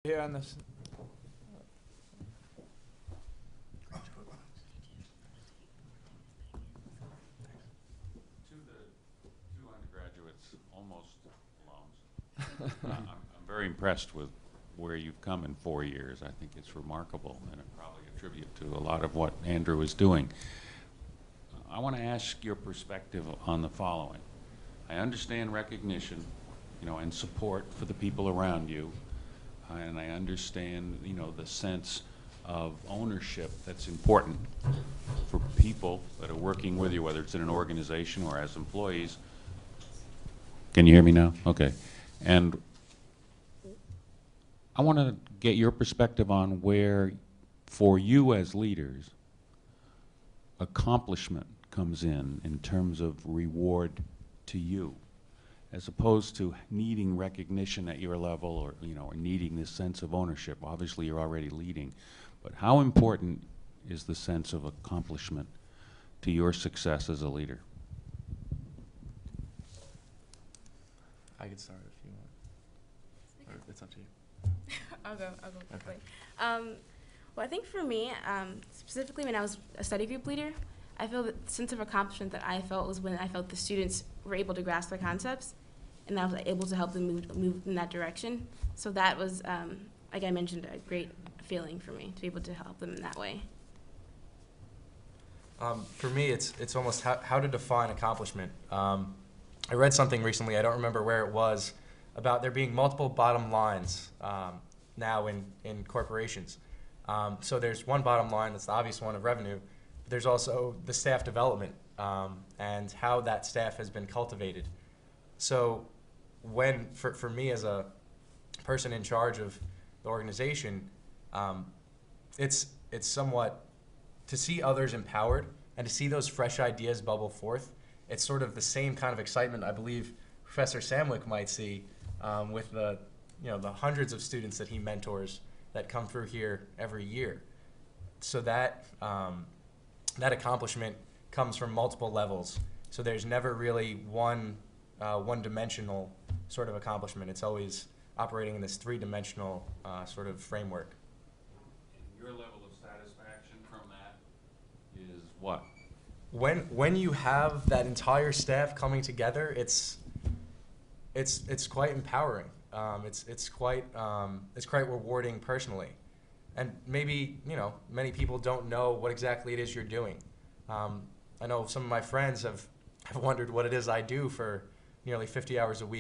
Here on this. To the two undergraduates, almost alums. I'm very impressed with where you've come in 4 years. I think it's remarkable, and it probably a tribute to a lot of what Andrew is doing. I want to ask your perspective on the following. I understand recognition, and support for the people around you, and I understand, the sense of ownership that's important for people that are working with you, whether it's in an organization or as employees. Can you hear me now? Okay. And I want to get your perspective on where, for you as leaders, accomplishment comes in terms of reward to you, as opposed to needing recognition at your level or, or needing this sense of ownership. Obviously, you're already leading. But how important is the sense of accomplishment to your success as a leader? I could start if you want. Or it's up to you. I'll go quickly. Okay. Well, I think for me, specifically when I was a study group leader, I feel the sense of accomplishment that I felt was when I felt the students were able to grasp their concepts, and I was able to help them move in that direction. So that was, like I mentioned, a great feeling for me to be able to help them in that way. For me, it's almost how to define accomplishment. I read something recently, I don't remember where it was, about there being multiple bottom lines now in corporations. So there's one bottom line, that's the obvious one of revenue, but there's also the staff development and how that staff has been cultivated. So for me as a person in charge of the organization, it's somewhat to see others empowered and to see those fresh ideas bubble forth. It's sort of the same kind of excitement I believe Professor Samwick might see with the hundreds of students that he mentors that come through here every year. So that that accomplishment comes from multiple levels. So there's never really one-dimensional sort of accomplishment. It's always operating in this three-dimensional sort of framework. And your level of satisfaction from that is what? When you have that entire staff coming together, it's quite empowering. It's quite rewarding personally, and maybe many people don't know what exactly it is you're doing. I know some of my friends have wondered what it is I do for nearly 50 hours a week.